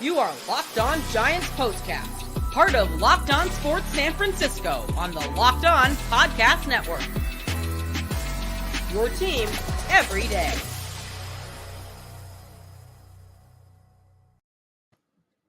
You are Locked On Giants Postcast, part of Locked On Sports San Francisco on the Locked On Podcast Network. Your team every day.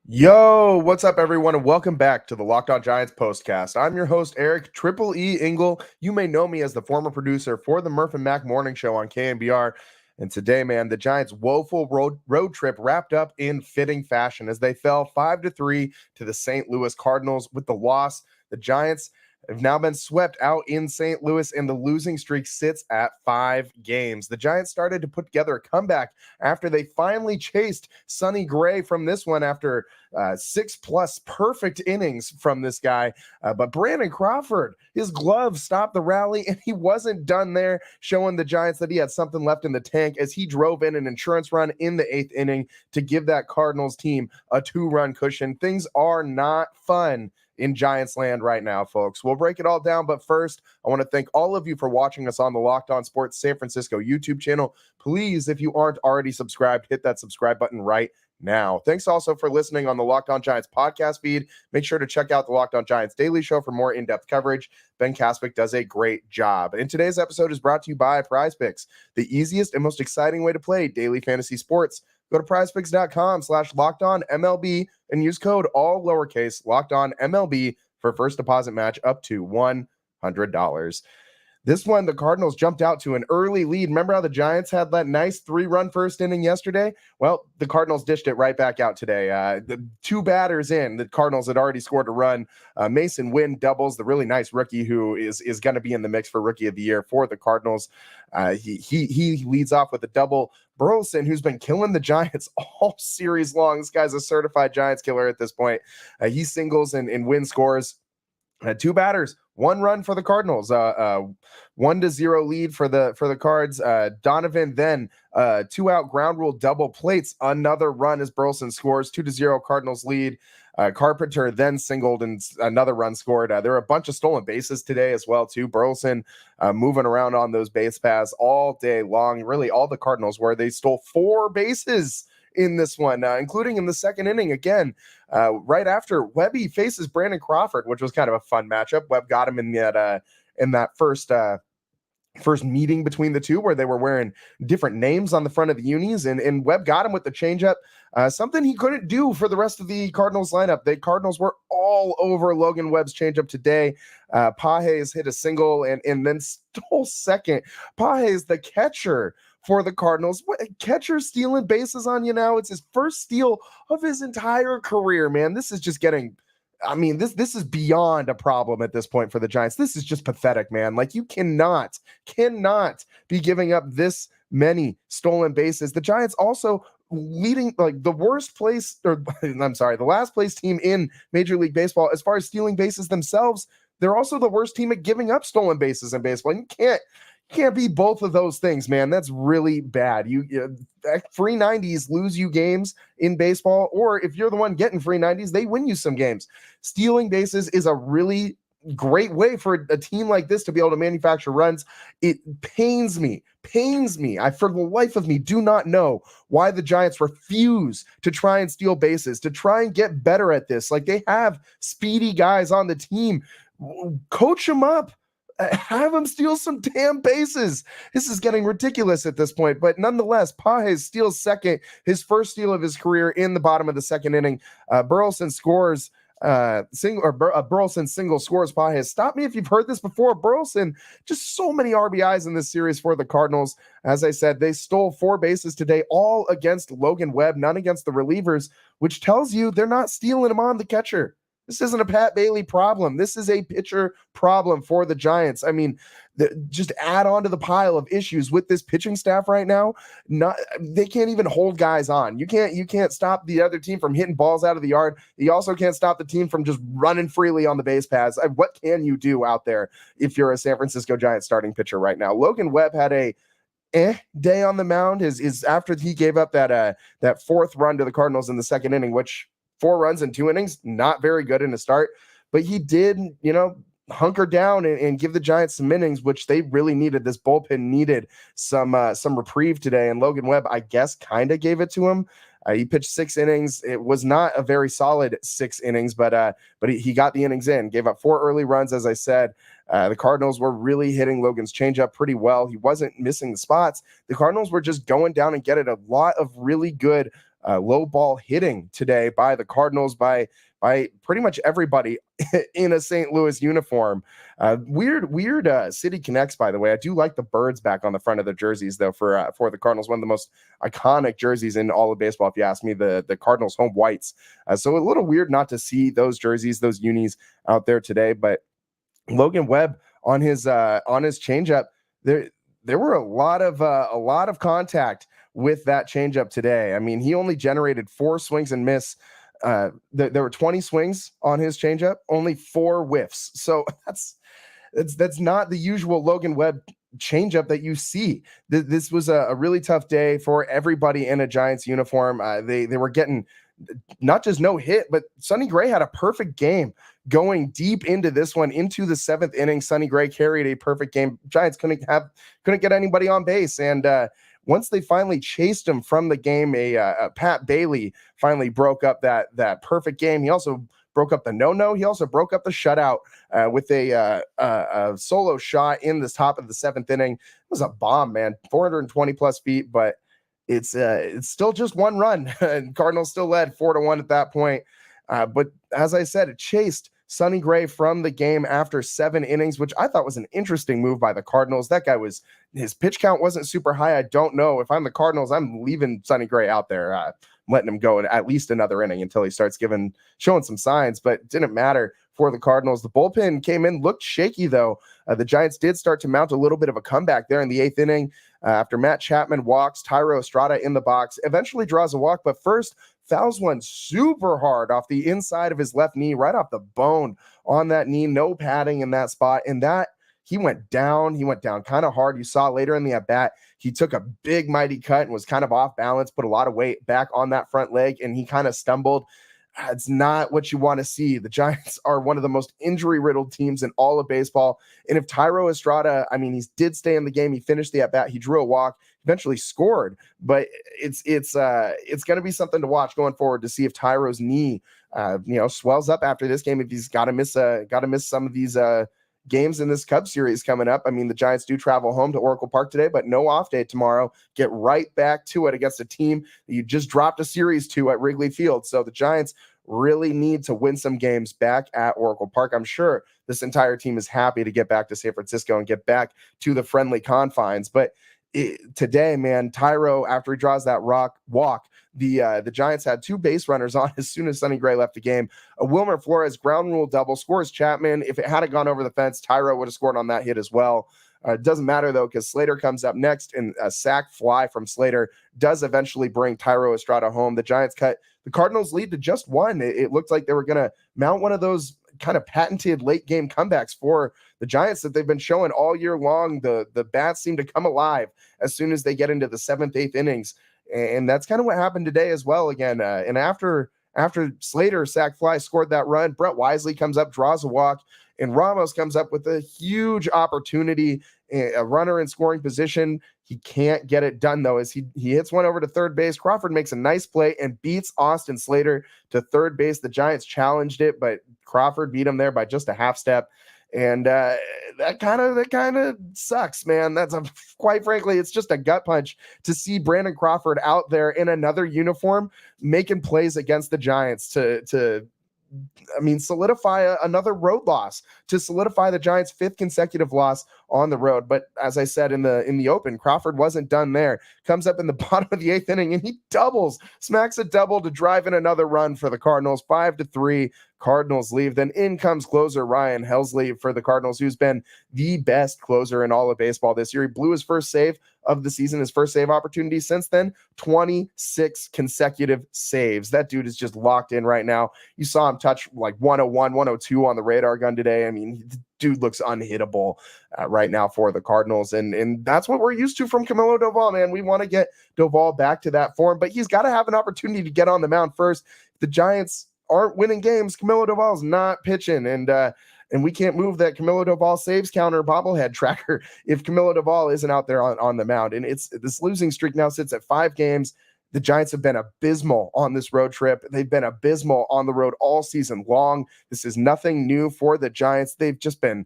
Yo, what's up, everyone, and welcome back to the Locked On Giants Postcast. I'm your host, Eric Triple E Engel. You may know me as the former producer for the Murph and Mac Morning Show on KNBR. And today, man, the Giants' woeful road trip wrapped up in fitting fashion as they fell 5-3 to the St. Louis Cardinals. With the loss, the Giants have now been swept out in St. Louis, and the losing streak sits at 5 games. The Giants started to put together a comeback after they finally chased Sonny Gray from this one after 6+ perfect innings from this guy. But Brandon Crawford, his glove stopped the rally, and he wasn't done there, showing the Giants that he had something left in the tank as he drove in an insurance run in the 8th inning to give that Cardinals team a 2-run cushion. Things are not fun in Giants land right now, folks. We'll break it all down, but first, I want to thank all of you for watching us on the Locked On Sports San Francisco YouTube channel. Please, if you aren't already subscribed, hit that subscribe button right now. Thanks also for listening on the Locked On Giants podcast feed. Make sure to check out the Locked On Giants Daily Show for more in-depth coverage. Ben Kaspick does a great job. And today's episode is brought to you by PrizePicks, the easiest and most exciting way to play daily fantasy sports. Go to prizepicks.com/LockedOnMLB and use code all lowercase LockedOnMLB for first deposit match up to $100. This one, the Cardinals jumped out to an early lead. Remember how the Giants had that nice 3-run first inning yesterday? Well, the Cardinals dished it right back out today. The 2 batters in, the Cardinals had already scored a run. Mason Wynn doubles, the really nice rookie who is going to be in the mix for Rookie of the Year for the Cardinals. He leads off with a double. Burleson, who's been killing the Giants all series long. This guy's a certified Giants killer at this point. He singles and Wynn scores. 2 batters, 1 run for the Cardinals, 1-0 lead for the Cards. Donovan then 2-out ground rule double plates another run as Burleson scores. 2-0 Cardinals lead. Carpenter then singled and another run scored. There were a bunch of stolen bases today as well too. Burleson moving around on those base paths all day long. Really, all the Cardinals were. They stole 4 bases in this one, including in the second inning again, right after Webby faces Brandon Crawford, which was kind of a fun matchup. Webb got him in that first meeting between the two where they were wearing different names on the front of the unis, and Webb got him with the changeup, something he couldn't do for the rest of the Cardinals lineup. The Cardinals were all over Logan Webb's changeup today. Pages hit a single and then stole second. Pages, the catcher for the Cardinals. Catcher stealing bases on you now. It's his first steal of his entire career, man. This is just getting, this is beyond a problem at this point for the Giants. This is just pathetic, man. Like, you cannot be giving up this many stolen bases. The Giants also leading like the last place team in Major League Baseball as far as stealing bases themselves. They're also the worst team at giving up stolen bases in baseball. You can't be both of those things, man. That's really bad. Free 90s lose you games in baseball, or if you're the one getting free 90s, they win you some games. Stealing bases is a really great way for a team like this to be able to manufacture runs. It pains me. I, for the life of me, do not know why the Giants refuse to try and steal bases, to try and get better at this. Like, they have speedy guys on the team. Coach them up. Have him steal some damn bases. This is getting ridiculous at this point, but nonetheless, Pages steals second, his first steal of his career in the bottom of the second inning. Burleson scores Burleson single scores Pages. Stop me if you've heard this before. Burleson, just so many RBIs in this series for the Cardinals. As I said, they stole 4 bases today, all against Logan Webb, none against the relievers, which tells you they're not stealing them on the catcher. This isn't a Pat Bailey problem. This is a pitcher problem for the Giants. I mean, just add on to the pile of issues with this pitching staff right now. They can't even hold guys on. You can't stop the other team from hitting balls out of the yard. You also can't stop the team from just running freely on the base paths. What can you do out there if you're a San Francisco Giants starting pitcher right now? Logan Webb had a day on the mound. Is after he gave up that 4th run to the Cardinals in the second inning, which 4 runs in 2 innings, not very good in a start, but he did, hunker down and give the Giants some innings, which they really needed. This bullpen needed some reprieve today, and Logan Webb, I guess, kind of gave it to him. He pitched 6 innings. It was not a very solid 6 innings, but he got the innings in, gave up 4 early runs, as I said. The Cardinals were really hitting Logan's changeup pretty well. He wasn't missing the spots. The Cardinals were just going down and getting a lot of really good low ball hitting today by the Cardinals, by pretty much everybody in a St. Louis uniform. Weird City Connects, by the way. I do like the birds back on the front of the jerseys, though, for the Cardinals. One of the most iconic jerseys in all of baseball, if you ask me, the Cardinals home whites. So a little weird not to see those jerseys, those unis out there today. But Logan Webb on his changeup, there were a lot of contact with that changeup today. I mean, he only generated 4 swings and miss. There were 20 swings on his changeup, only 4 whiffs. So that's not the usual Logan Webb changeup that you see. This was a really tough day for everybody in a Giants uniform. They were getting not just no hit, but Sonny Gray had a perfect game going deep into this one, into the 7th inning. Sonny Gray carried a perfect game. Giants couldn't get anybody on base, and once they finally chased him from the game, a Pat Bailey finally broke up that perfect game. He also broke up the no-no. He also broke up the shutout with a solo shot in the top of the 7th inning. It was a bomb, man. 420 plus feet, but it's still just 1 run, and Cardinals still led 4-1 at that point. But as I said, it chased Sonny Gray from the game after 7 innings, which I thought was an interesting move by the Cardinals. That guy his pitch count wasn't super high. I don't know. If I'm the Cardinals, I'm leaving Sonny Gray out there, letting him go at least another inning until he starts showing some signs, but it didn't matter for the Cardinals. The bullpen came in, looked shaky though. The Giants did start to mount a little bit of a comeback there in the 8th inning after Matt Chapman walks Thairo Estrada in the box, eventually draws a walk, but first fouls one super hard off the inside of his left knee, right off the bone on that knee, no padding in that spot. And that he went down kind of hard. You saw later in the at-bat, he took a big mighty cut and was kind of off balance, put a lot of weight back on that front leg, and he kind of stumbled. It's not what you want to see. The Giants are one of the most injury-riddled teams in all of baseball. And if Thairo Estrada, I mean, he did stay in the game. He finished the at-bat. He drew a walk, eventually scored. But it's going to be something to watch going forward to see if Tyro's knee, swells up after this game. If he's got to miss some of these games in this Cubs series coming up. I mean, the Giants do travel home to Oracle Park today, but no off day tomorrow. Get right back to it against a team that you just dropped a series to at Wrigley Field. So the Giants really need to win some games back at Oracle Park. I'm sure this entire team is happy to get back to San Francisco and get back to the friendly confines. But today, man, Thairo, after he draws that walk, the Giants had 2 base runners on as soon as Sonny Gray left the game. A Wilmer Flores ground rule double, scores Chapman. If it hadn't gone over the fence, Thairo would have scored on that hit as well. It doesn't matter, though, because Slater comes up next, and a sac fly from Slater does eventually bring Thairo Estrada home. The Giants cut the Cardinals' lead to just 1. It looked like they were going to mount one of those kind of patented late-game comebacks for the Giants that they've been showing all year long. The bats seem to come alive as soon as they get into the 7th, 8th innings. And that's kind of what happened today as well. Again, and after Slater sac fly scored that run, Brett Wisely comes up, draws a walk, and Ramos comes up with a huge opportunity, a runner in scoring position. He can't get it done, though, as he hits one over to third base. Crawford makes a nice play and beats Austin Slater to third base. The Giants challenged it, but Crawford beat him there by just a half step. And that kind of sucks, man. Quite frankly, it's just a gut punch to see Brandon Crawford out there in another uniform making plays against the Giants to solidify another road loss, to solidify the Giants' 5th consecutive loss on the road. But as I said in the open, Crawford wasn't done there. Comes up in the bottom of the 8th inning and he smacks a double to drive in another run for the Cardinals. 5-3. Cardinals leave. Then in comes closer Ryan Helsley for the Cardinals, who's been the best closer in all of baseball this year. He blew his first save of the season, his first save opportunity since then. 26 consecutive saves. That dude is just locked in right now. You saw him touch like 101, 102 on the radar gun today. I mean, the dude looks unhittable right now for the Cardinals. And that's what we're used to from Camilo Doval, man. We want to get Doval back to that form, but he's got to have an opportunity to get on the mound first. The Giants aren't winning games. Camilo Doval's not pitching, and we can't move that Camilo Doval saves counter bobblehead tracker if Camilo Doval isn't out there on the mound. And this losing streak now sits at 5 games. The Giants have been abysmal on this road trip. They've been abysmal on the road all season long. This is nothing new for the Giants. They've just been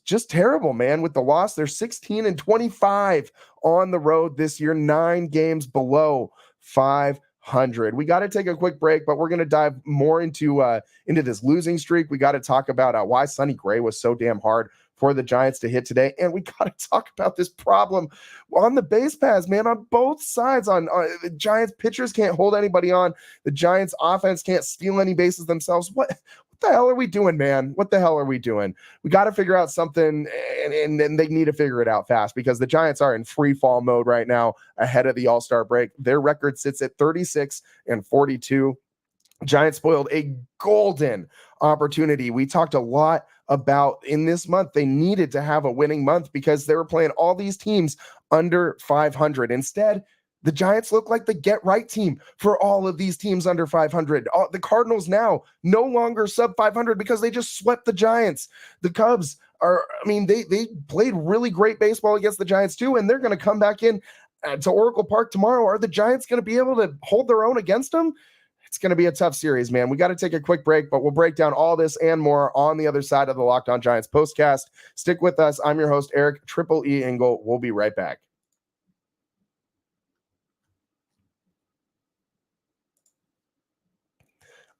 just terrible, man. With the loss, they're 16-25 on the road this year, 9 games below 500. We got to take a quick break, but we're going to dive more into this losing streak. We got to talk about why Sonny Gray was so damn hard for the Giants to hit today. And we got to talk about this problem on the base paths, man, on both sides. On the Giants pitchers can't hold anybody on. The Giants offense can't steal any bases themselves. What the hell are we doing, man? What the hell are we doing? We got to figure out something, and they need to figure it out fast, because the Giants are in free fall mode right now ahead of the All-Star break. Their record sits at 36-42. Giants spoiled a golden opportunity. We talked a lot about in this month, they needed to have a winning month because they were playing all these teams under 500. Instead, the Giants look like the get-right team for all of these teams under 500. The Cardinals now no longer sub 500 because they just swept the Giants. The Cubs they played really great baseball against the Giants too, and they're going to come back in to Oracle Park tomorrow. Are the Giants going to be able to hold their own against them? It's going to be a tough series, man. We got to take a quick break, but we'll break down all this and more on the other side of the Locked On Giants postcast. Stick with us. I'm your host, Eric Triple E Engel. We'll be right back.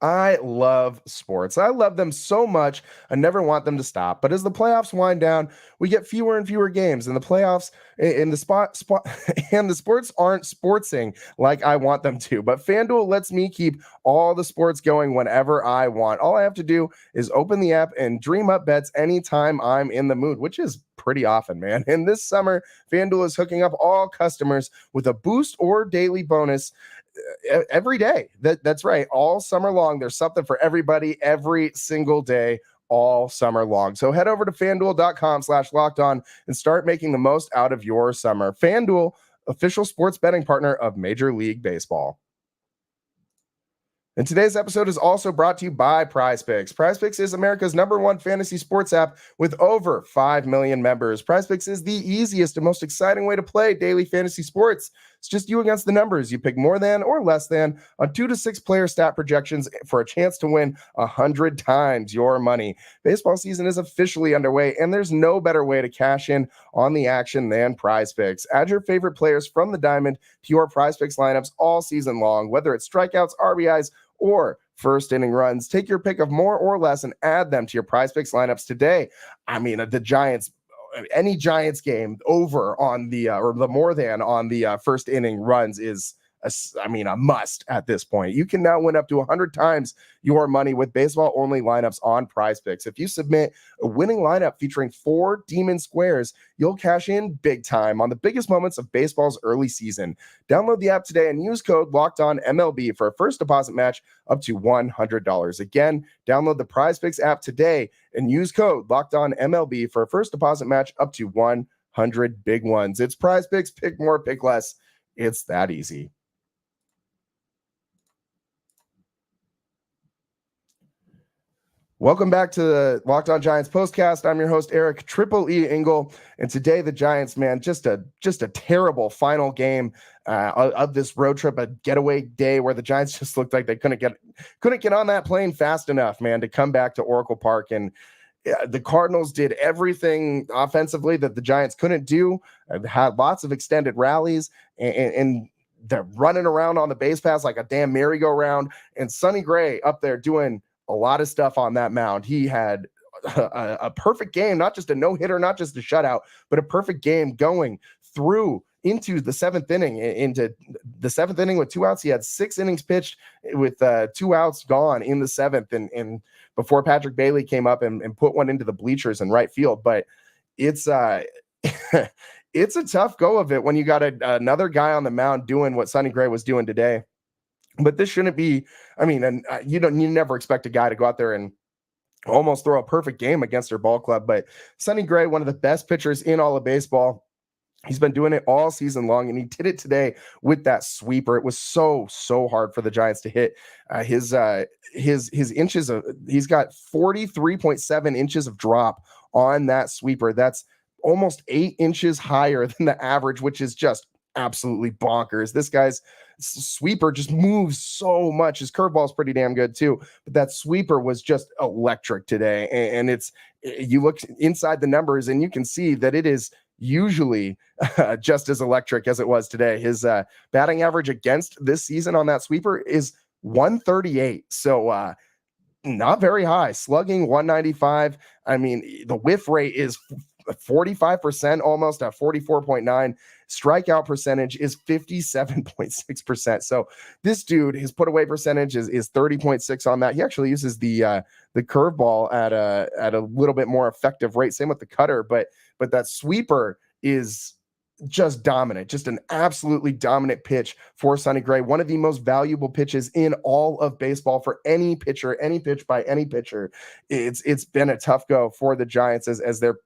I love sports. I love them so much. I never want them to stop. But as the playoffs wind down, we get fewer and fewer games, and the playoffs in the spot and the sports aren't sportsing like I want them to. But FanDuel lets me keep all the sports going whenever I want. All I have to do is open the app and dream up bets anytime I'm in the mood, which is pretty often, man. And this summer, FanDuel is hooking up all customers with a boost or daily bonus every day. That's right. All summer long, there's something for everybody every single day, all summer long. So head over to FanDuel.com/lockedon and start making the most out of your summer. FanDuel, official sports betting partner of Major League Baseball. And today's episode is also brought to you by PrizePicks. PrizePicks is America's #1 fantasy sports app with over 5 million members. PrizePicks is the easiest and most exciting way to play daily fantasy sports. It's just you against the numbers. You pick more than or less than on 2 to 6 player stat projections for a chance to win 100 times your money. Baseball season is officially underway, and there's no better way to cash in on the action than PrizePicks. Add your favorite players from the diamond to your PrizePicks lineups all season long, whether it's strikeouts, RBIs, or first inning runs. Take your pick of more or less and add them to your PrizePicks lineups today. I mean, the Giants, any Giants game over on the or the more than on the first inning runs is a must at this point. You can now win up to 100 times your money with baseball-only lineups on PrizePicks. If you submit a winning lineup featuring 4 demon squares, you'll cash in big time on the biggest moments of baseball's early season. Download the app today and use code LOCKEDONMLB for a first deposit match up to $100. Again, download the PrizePicks app today and use code LOCKEDONMLB for a first deposit match up to 100 big ones. It's PrizePicks. Pick more, pick less. It's that easy. Welcome back to the Locked On Giants postcast. I'm your host, Eric Triple E Engel, and today the Giants, man, just a terrible final game of this road trip, a getaway day where the Giants just looked like they couldn't get on that plane fast enough, man, to come back to Oracle Park. And the Cardinals did everything offensively that the Giants couldn't do. Had lots of extended rallies, and they're running around on the base paths like a damn merry-go-round. And Sonny Gray up there doing a lot of stuff on that mound. He had a perfect game, not just a no-hitter, not just a shutout, but a perfect game going through into the 7th inning. Into the 7th inning with 2 outs, he had 6 innings pitched with 2 outs gone in the 7th, and before Patrick Bailey came up and put one into the bleachers in right field. But it's it's a tough go of it when you got another guy on the mound doing what Sonny Gray was doing today. But this shouldn't be, you never expect a guy to go out there and almost throw a perfect game against their ball club. But Sonny Gray, one of the best pitchers in all of baseball, he's been doing it all season long, and he did it today with that sweeper. It was so hard for the Giants to hit his inches of, he's got 43.7 inches of drop on that sweeper. That's almost 8 inches higher than the average, which is just absolutely bonkers. This guy's sweeper just moves so much. His curveball is pretty damn good too, but that sweeper was just electric today. And it's, you look inside the numbers and you can see that it is usually just as electric as it was today. His batting average against this season on that sweeper is 138. So not very high. Slugging 195. I mean, the whiff rate is 45%, almost at 44.9. Strikeout percentage is 57.6%. So this dude, his put away percentage is 30.6 on that. He actually uses the curveball at a little bit more effective rate. Same with the cutter, but that sweeper is just dominant, just an absolutely dominant pitch for Sonny Gray. One of the most valuable pitches in all of baseball for any pitcher, any pitch by any pitcher. It's been a tough go for the Giants as they're,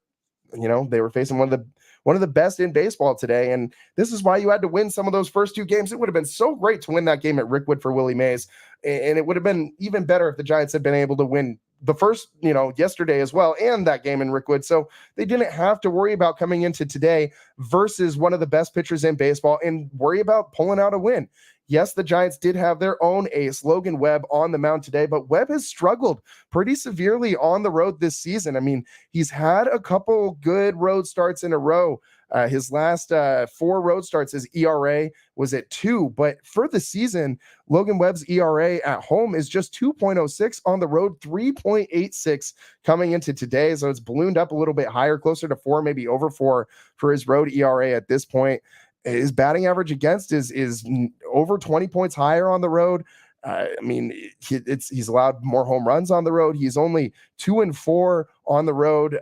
they were facing one of the best in baseball today. And this is why you had to win some of those first two games. It would have been so great to win that game at Rickwood for Willie Mays. And it would have been even better if the Giants had been able to win the first, yesterday as well, and that game in Rickwood. So they didn't have to worry about coming into today versus one of the best pitchers in baseball and worry about pulling out a win. Yes, the Giants did have their own ace, Logan Webb, on the mound today, but Webb has struggled pretty severely on the road this season. I mean, he's had a couple good road starts in a row. His last 4 road starts, his ERA was at 2. But for the season, Logan Webb's ERA at home is just 2.06, on the road 3.86 coming into today. So it's ballooned up a little bit higher, closer to 4, maybe over 4 for his road ERA at this point. His batting average against is over 20 points higher on the road. I mean, he's allowed more home runs on the road. He's only 2-4 on the road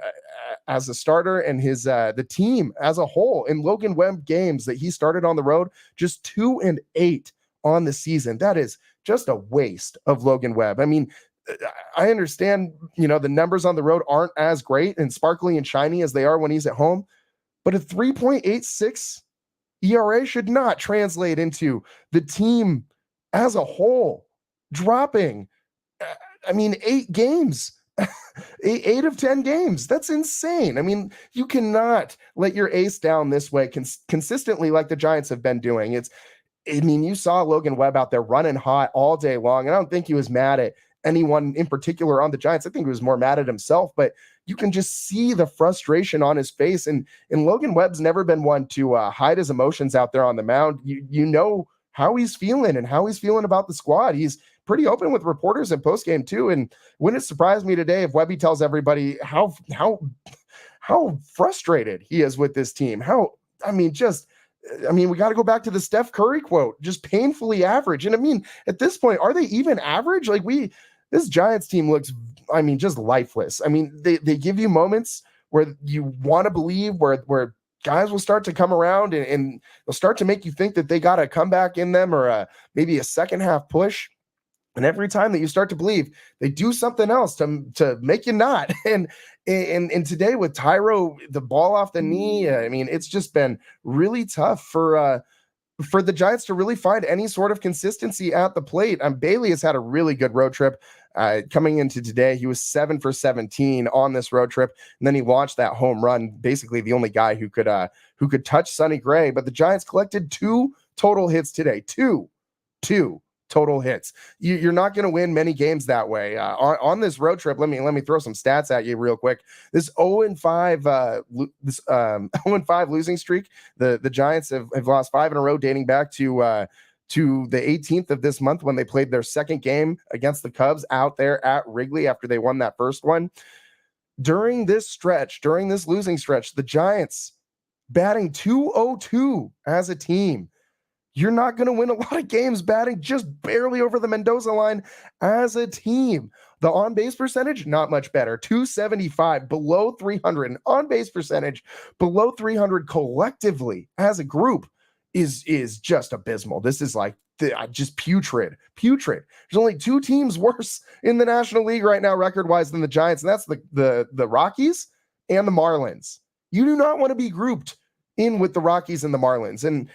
as a starter, and his the team as a whole in Logan Webb games that he started on the road, just 2-8 on the season. That is just a waste of Logan Webb. I mean, I understand, the numbers on the road aren't as great and sparkly and shiny as they are when he's at home, but a 3.86 ERA should not translate into the team as a whole dropping, 8 games, 8 of 10 games. That's insane. I mean, you cannot let your ace down this way consistently like the Giants have been doing. You saw Logan Webb out there running hot all day long, and I don't think he was mad at anyone in particular on the Giants. I think he was more mad at himself, but you can just see the frustration on his face. And Logan Webb's never been one to hide his emotions out there on the mound. You know how he's feeling and how he's feeling about the squad. He's pretty open with reporters in postgame too. And wouldn't it surprise me today if Webby tells everybody how frustrated he is with this team? We got to go back to the Steph Curry quote, just painfully average. And at this point, are they even average? This Giants team looks, just lifeless. They give you moments where you want to believe, where guys will start to come around and they'll start to make you think that they got a comeback in them, or maybe a second half push. And every time that you start to believe, they do something else to make you not. And today with Tyro, the ball off the knee, it's just been really tough for the Giants to really find any sort of consistency at the plate. Bailey has had a really good road trip coming into today. He was 7 for 17 on this road trip, and then he launched that home run. Basically, the only guy who could touch Sonny Gray. But the Giants collected 2 total hits today. Two total hits. You're not going to win many games that way. On this road trip, let me throw some stats at you real quick. This 0-5 losing streak, the Giants have lost 5 in a row, dating back to the 18th of this month when they played their second game against the Cubs out there at Wrigley after they won that first one. During this losing stretch, the Giants batting .202 as a team. You're not going to win a lot of games batting just barely over the Mendoza line as a team. The on-base percentage, not much better. .275, below 300. An on-base percentage below 300 collectively as a group is just abysmal. This is just putrid. There's only 2 teams worse in the National League right now record-wise than the Giants, and that's the Rockies and the Marlins. You do not want to be grouped in with the Rockies and the Marlins. And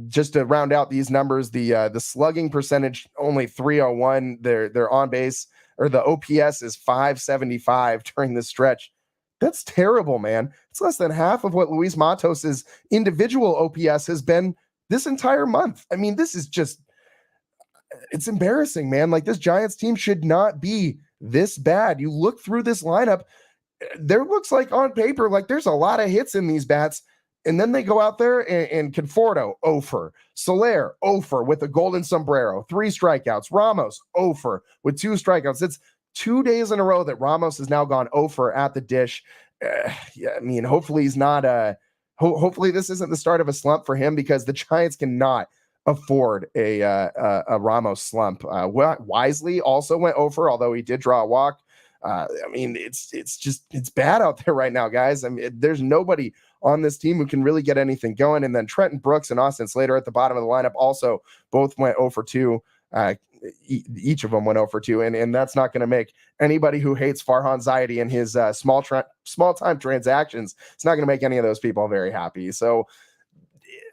just to round out these numbers, the slugging percentage only 301. Their on base, or the OPS, is 575 during this stretch. That's terrible, man. It's less than half of what Luis Matos's individual OPS has been this entire month. I mean, this is just, it's embarrassing, man. Like, this Giants team should not be this bad. You look through this lineup, there looks like on paper, like there's a lot of hits in these bats. And then they go out there and Conforto, 0-for. Soler, 0-for with a golden sombrero, 3 strikeouts. Ramos, 0-for with 2 strikeouts. It's 2 days in a row that Ramos has now gone 0-for at the dish. Yeah, I mean, hopefully he's not hopefully this isn't the start of a slump for him, because the Giants cannot afford a Ramos slump. Wisely also went 0-for, although he did draw a walk. I mean, it's bad out there right now, guys. I mean, there's nobody on this team who can really get anything going. And then Trenton Brooks and Austin Slater at the bottom of the lineup also both went 0-for-2. Each of them went 0-for-2, and that's not going to make anybody who hates Farhan Zaidi and his small time transactions. It's not going to make any of those people very happy. So,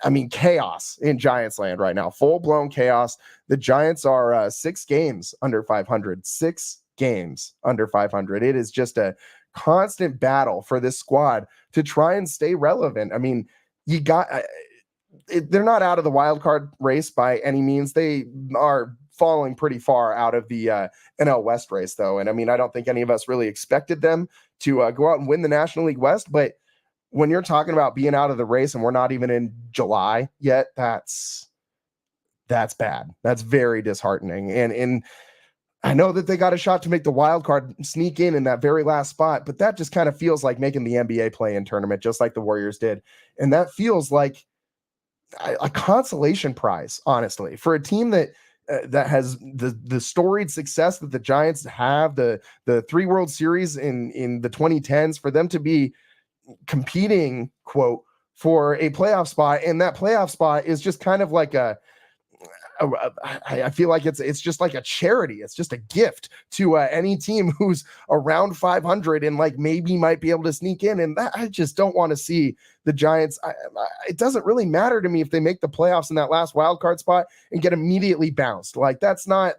I mean, chaos in Giants land right now, full blown chaos. The Giants are 6 games under 500. 6 games under 500. It is just a constant battle for this squad to try and stay relevant. I mean, they're not out of the wild card race by any means. They are falling pretty far out of the NL West race, though. And I mean, I don't think any of us really expected them to go out and win the National League West. But when you're talking about being out of the race and we're not even in July yet, that's bad. That's very disheartening. And I know that they got a shot to make the wild card sneak in that very last spot, but that just kind of feels like making the NBA play-in tournament, just like the Warriors did. And that feels like a consolation prize, honestly, for a team that has the storied success that the Giants have, the 3 World Series in the 2010s, for them to be competing, quote, for a playoff spot. And that playoff spot is just kind of like I feel like it's just like a charity. It's just a gift to any team who's around 500 and like maybe might be able to sneak in. And that, I just don't want to see the Giants. It doesn't really matter to me if they make the playoffs in that last wild card spot and get immediately bounced. Like, that's not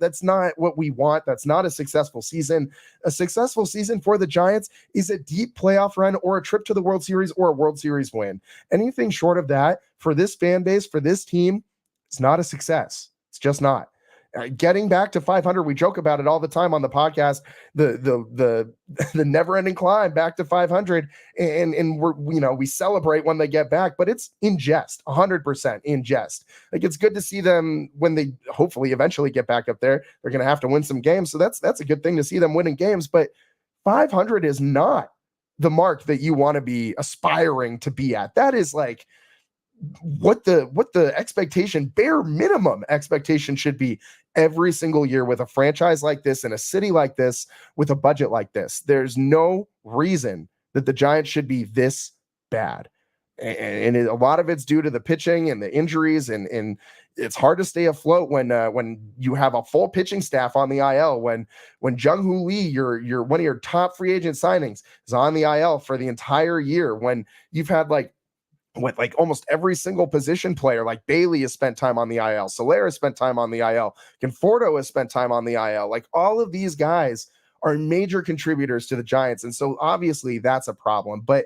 what we want. That's not a successful season. A successful season for the Giants is a deep playoff run or a trip to the World Series or a World Series win. Anything short of that for this fan base, for this team, it's not a success. It's just not. Getting back to 500, we joke about it all the time on the podcast, the never-ending climb back to 500, and we celebrate when they get back, but it's in jest, 100% in jest. Like, it's good to see them when they hopefully eventually get back up there. They're going to have to win some games, so that's a good thing to see them winning games, but 500 is not the mark that you want to be aspiring to be at. That is like what the expectation, bare minimum expectation, should be every single year with a franchise like this in a city like this with a budget like this. There's no reason that the Giants should be this bad. And a lot of it's due to the pitching and the injuries, and it's hard to stay afloat when you have a full pitching staff on the IL, when Jung-Hoo Lee, your one of your top free agent signings, is on the IL for the entire year, when you've had with almost every single position player, like Bailey has spent time on the IL, Soler has spent time on the IL, Conforto has spent time on the IL. Like, all of these guys are major contributors to the Giants. And so obviously that's a problem, but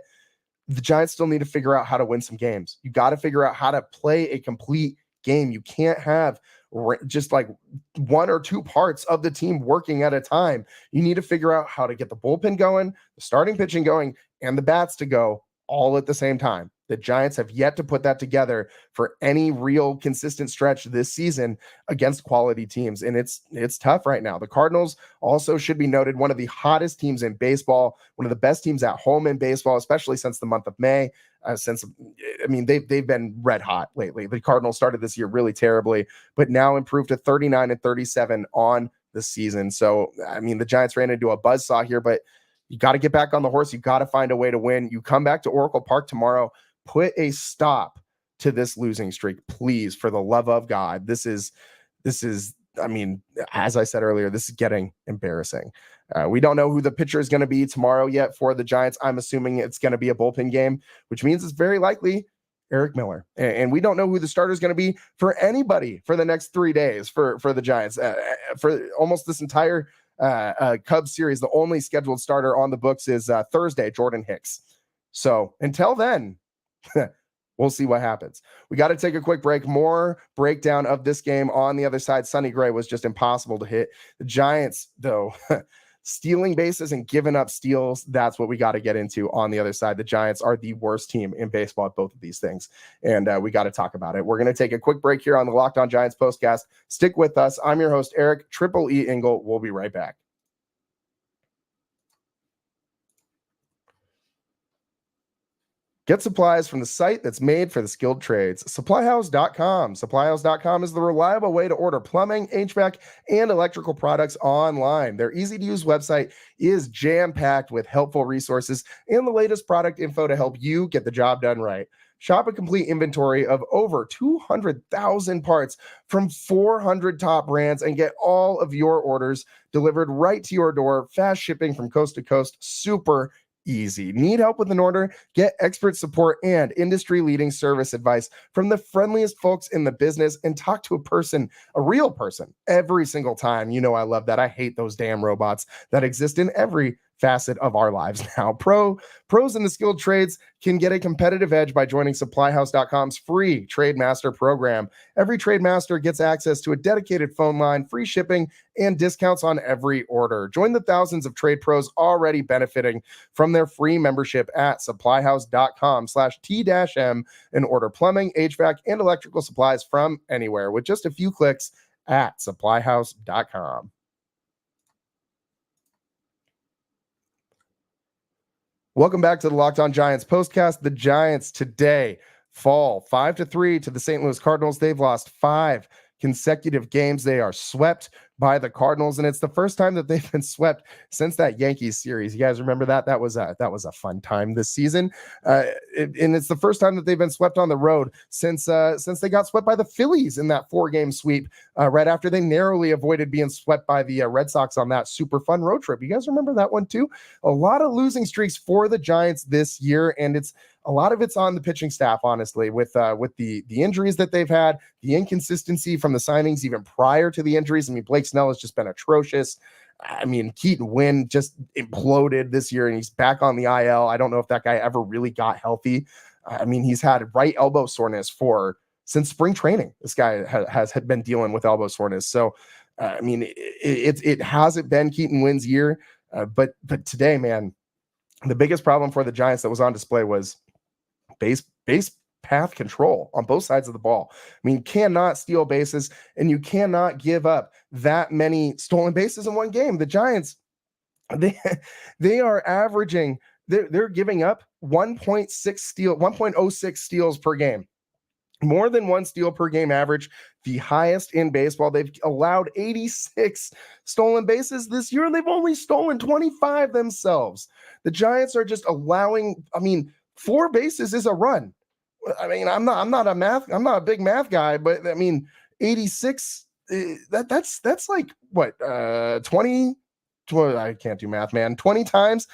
the Giants still need to figure out how to win some games. You got to figure out how to play a complete game. You can't have just like 1 or 2 parts of the team working at a time. You need to figure out how to get the bullpen going, the starting pitching going, and the bats to go all at the same time. The Giants have yet to put that together for any real consistent stretch this season against quality teams. And it's tough right now. The Cardinals also should be noted, one of the hottest teams in baseball, one of the best teams at home in baseball, especially since the month of May. They've been red hot lately. The Cardinals started this year really terribly, but now improved to 39-37 on the season. So, I mean, the Giants ran into a buzzsaw here, but you got to get back on the horse. You got to find a way to win. You come back to Oracle Park tomorrow. Put a stop to this losing streak, please, for the love of God. This is, I mean, as I said earlier, this is getting embarrassing. We don't know who the pitcher is going to be tomorrow yet for the Giants. I'm assuming it's going to be a bullpen game, which means it's very likely Eric Miller. And we don't know who the starter is going to be for anybody for the next 3 days for the Giants. For almost this entire Cubs series, the only scheduled starter on the books is Thursday, Jordan Hicks. So until then, we'll see what happens. We got to take a quick break. More breakdown of this game on the other side. Sonny Gray was just impossible to hit. The Giants, though, stealing bases and giving up steals, that's what we got to get into on the other side. The Giants are the worst team in baseball at both of these things, and we got to talk about it. We're going to take a quick break here on the Locked On Giants postcast. Stick with us. I'm your host, Eric Triple E Engel. We'll be right back. Get supplies from the site that's made for the skilled trades. SupplyHouse.com. SupplyHouse.com is the reliable way to order plumbing, HVAC, and electrical products online. Their easy-to-use website is jam-packed with helpful resources and the latest product info to help you get the job done right. Shop a complete inventory of over 200,000 parts from 400 top brands and get all of your orders delivered right to your door. Fast shipping from coast to coast. Super easy. Need help with an order? Get expert support and industry-leading service advice from the friendliest folks in the business, and talk to a real person, every single time. You know I love that. I hate those damn robots that exist in every facet of our lives now. Pros in the skilled trades can get a competitive edge by joining SupplyHouse.com's free Trade Master program. Every Trade Master gets access to a dedicated phone line, free shipping, and discounts on every order. Join the thousands of trade pros already benefiting from their free membership at SupplyHouse.com/T-M and order plumbing, HVAC, and electrical supplies from anywhere with just a few clicks at SupplyHouse.com. Welcome back to the Locked On Giants postcast. The Giants today fall 5-3 to the St. Louis Cardinals. They've lost 5 consecutive games. They are swept by the Cardinals, and it's the first time that they've been swept since that Yankees series. You guys remember that? That was a fun time this season, and it's the first time that they've been swept on the road since they got swept by the Phillies in that 4-game sweep right after they narrowly avoided being swept by the Red Sox on that super fun road trip. You guys remember that one too? A lot of losing streaks for the Giants this year, and a lot of it's on the pitching staff, honestly, with the injuries that they've had, the inconsistency from the signings even prior to the injuries. I mean, Blake Snell has just been atrocious. I mean, Keaton Wynn just imploded this year, and he's back on the IL. I don't know if that guy ever really got healthy. I mean, he's had right elbow soreness since spring training. This guy has been dealing with elbow soreness. So, I mean, it hasn't been Keaton Wynn's year, but today, man, the biggest problem for the Giants that was on display was base path control on both sides of the ball. I mean, you cannot steal bases, and you cannot give up that many stolen bases in one game. The Giants, they are averaging, they're giving up 1.06 steals per game. More than one steal per game average, the highest in baseball. They've allowed 86 stolen bases this year, and they've only stolen 25 themselves. The Giants are just allowing, 4 bases is a run. I mean, I'm not a big math guy, but I mean, 86, that's like what, 20, I can't do math, man. 20 times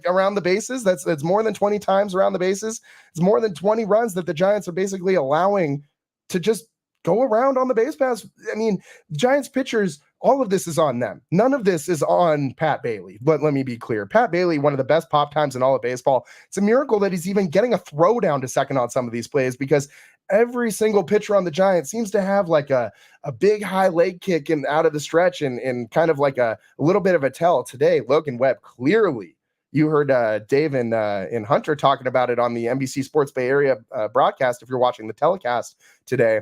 around the bases. That's more than 20 times around the bases. It's more than 20 runs that the Giants are basically allowing to just go around on the base paths. I mean, Giants pitchers, all of this is on them. None of this is on Pat Bailey. But let me be clear. Pat Bailey, one of the best pop times in all of baseball. It's a miracle that he's even getting a throw down to second on some of these plays, because every single pitcher on the Giants seems to have like a big high leg kick and out of the stretch and kind of like a little bit of a tell. Today, Logan Webb, clearly, you heard Dave and Hunter talking about it on the NBC Sports Bay Area broadcast if you're watching the telecast today.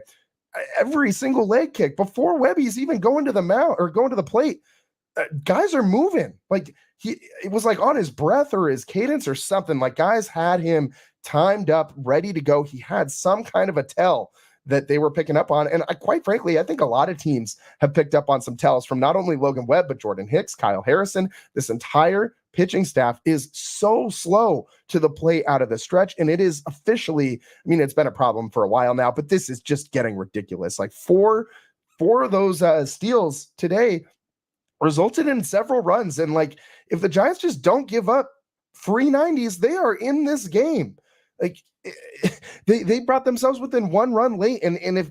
Every single leg kick before Webby's even going to the mound or going to the plate, guys are moving. Like it was like on his breath or his cadence or something. Like guys had him timed up, ready to go. He had some kind of a tell that they were picking up on. And quite frankly, I think a lot of teams have picked up on some tells from not only Logan Webb, but Jordan Hicks, Kyle Harrison. This entire pitching staff is so slow to the plate out of the stretch. And it is officially, it's been a problem for a while now, but this is just getting ridiculous. Like four of those steals today resulted in several runs. And like, if the Giants just don't give up free 90s, they are in this game. Like they brought themselves within 1 run late. And if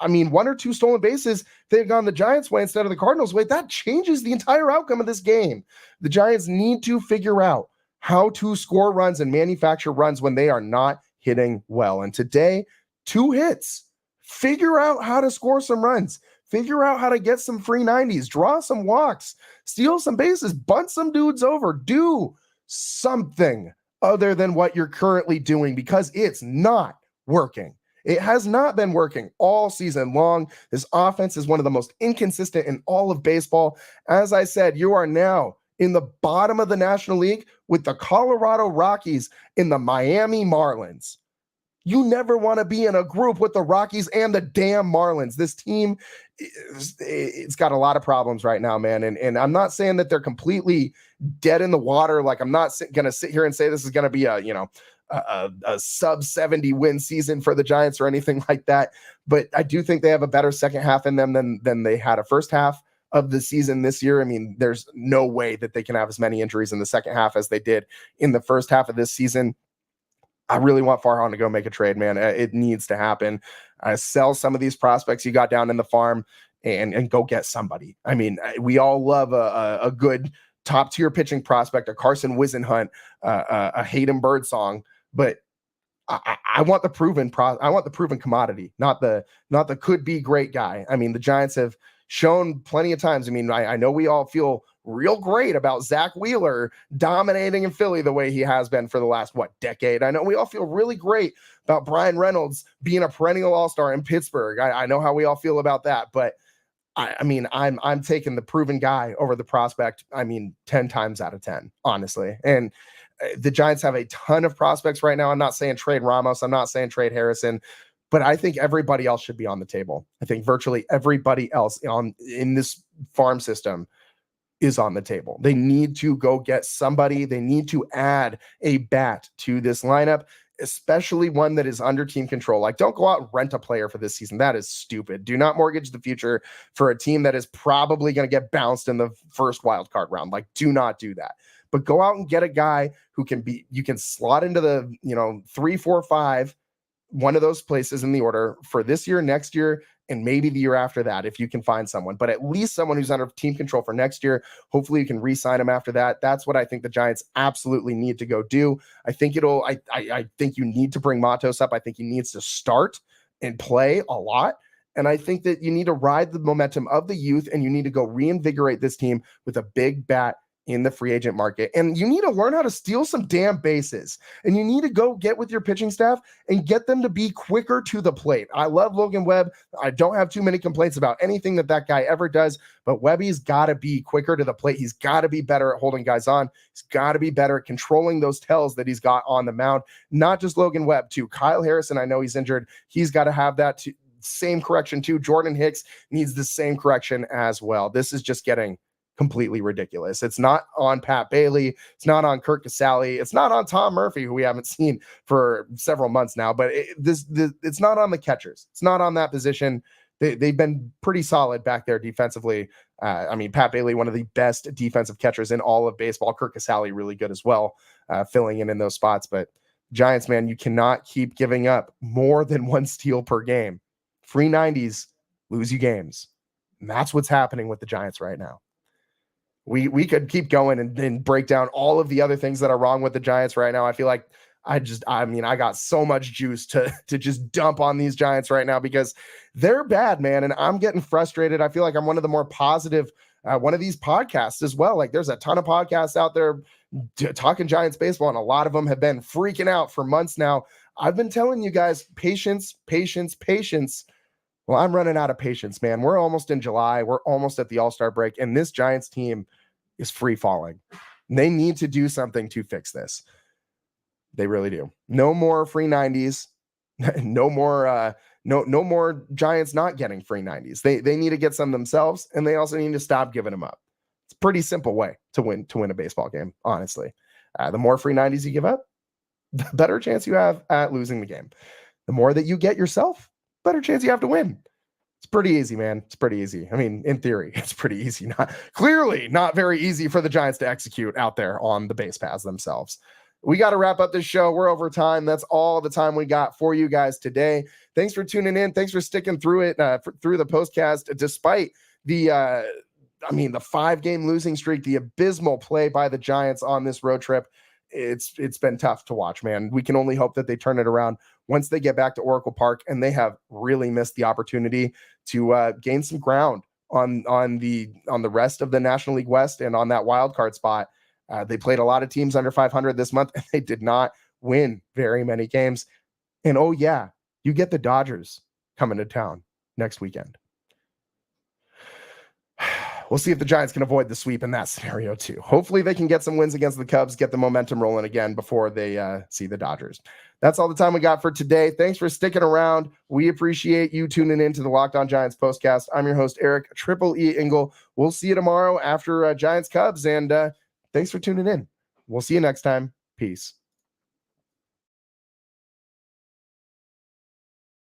one or two stolen bases, they've gone the Giants' way instead of the Cardinals' way. That changes the entire outcome of this game. The Giants need to figure out how to score runs and manufacture runs when they are not hitting well. And today, 2 hits. Figure out how to score some runs. Figure out how to get some free 90s, draw some walks, steal some bases, bunt some dudes over. Do something other than what you're currently doing, because it's not working. It has not been working all season long. This offense is one of the most inconsistent in all of baseball. As I said, you are now in the bottom of the National League with the Colorado Rockies in the Miami Marlins. You never want to be in a group with the Rockies and the damn Marlins. This team, it's got a lot of problems right now, man. And I'm not saying that they're completely dead in the water. Like, I'm not going to sit here and say this is going to be a sub 70 win season for the Giants or anything like that. But I do think they have a better second half in them than they had a first half of the season this year. I mean, there's no way that they can have as many injuries in the second half as they did in the first half of this season. I really want Farhan to go make a trade, man. It needs to happen. Sell some of these prospects you got down in the farm and go get somebody. I mean, we all love a good top tier pitching prospect, a Carson Whisenhunt, a Hayden Birdsong, but I want the proven commodity, not the could be great guy. I mean, the Giants have shown plenty of times. I mean, I know we all feel real great about Zach Wheeler dominating in Philly the way he has been for the last, decade. I know we all feel really great about Brian Reynolds being a perennial all-star in Pittsburgh. I know how we all feel about that, but I'm taking the proven guy over the prospect. 10 times out of 10, honestly. And the Giants have a ton of prospects right now. I'm not saying trade Ramos. I'm not saying trade Harrison, but I think everybody else should be on the table. I think virtually everybody else in this farm system is on the table. They need to go get somebody. They need to add a bat to this lineup, especially one that is under team control. Like, don't go out and rent a player for this season. That is stupid. Do not mortgage the future for a team that is probably going to get bounced in the first wild card round. Like, do not do that. But go out and get a guy who you can slot into the 3, 4, 5, one of those places in the order for this year, next year, and maybe the year after that, if you can find someone, but at least someone who's under team control for next year. Hopefully you can re-sign him after that. That's what I think the Giants absolutely need to go do. I think you need to bring Matos up. I think he needs to start and play a lot. And I think that you need to ride the momentum of the youth, and you need to go reinvigorate this team with a big bat in the free agent market. And you need to learn how to steal some damn bases, and you need to go get with your pitching staff and get them to be quicker to the plate. I love Logan Webb. I don't have too many complaints about anything that guy ever does, but Webby's got to be quicker to the plate. He's got to be better at holding guys on. He's got to be better at controlling those tells that he's got on the mound. Not just Logan Webb, too. Kyle Harrison, I know he's injured. He's got to have that same correction too. Jordan Hicks needs the same correction as well. This is just getting completely ridiculous. It's not on Pat Bailey. It's not on Kirk Casale. It's not on Tom Murphy, who we haven't seen for several months now, but it's not on the catchers. It's not on that position. They've been pretty solid back there defensively. Pat Bailey, one of the best defensive catchers in all of baseball. Kirk Casale, really good as well, filling in those spots. But Giants, man, you cannot keep giving up more than 1 steal per game. Free 90s lose you games. And that's what's happening with the Giants right now. We could keep going and break down all of the other things that are wrong with the Giants right now. I feel like I got so much juice to just dump on these Giants right now because they're bad, man. And I'm getting frustrated. I feel like I'm one of the more positive, one of these podcasts as well. Like, there's a ton of podcasts out there talking Giants baseball, and a lot of them have been freaking out for months now. I've been telling you guys, patience, patience, patience. Well, I'm running out of patience, man. We're almost in July. We're almost at the All-Star break, and this Giants team is free falling. They need to do something to fix this. They really do. No more free 90s. No more Giants not getting free 90s. They need to get some themselves, and they also need to stop giving them up. It's a pretty simple way to win a baseball game, honestly. The more free 90s you give up, the better chance you have at losing the game. The more that you get yourself, better chance you have to win. It's pretty easy, man. It's pretty easy. In theory, it's pretty easy. Clearly not very easy for the Giants to execute out there on the base paths themselves. we got to wrap up this show. We're over time. That's all the time we got for you guys today. Thanks for tuning in. Thanks for sticking through it, through the postcast, despite the 5-game losing streak, the abysmal play by the Giants on this road trip. It's been tough to watch, man. We can only hope that they turn it around once they get back to Oracle Park, and they have really missed the opportunity to gain some ground on the rest of the National League West and on that wild card spot. They played a lot of teams under 500 this month, and they did not win very many games. And oh yeah, you get the Dodgers coming to town next weekend. We'll see if the Giants can avoid the sweep in that scenario too. Hopefully they can get some wins against the Cubs, get the momentum rolling again before they see the Dodgers. That's all the time we got for today. Thanks for sticking around. We appreciate you tuning in to the Locked On Giants postcast. I'm your host, Eric Triple E Engel. We'll see you tomorrow after Giants Cubs, and thanks for tuning in. We'll see you next time. Peace.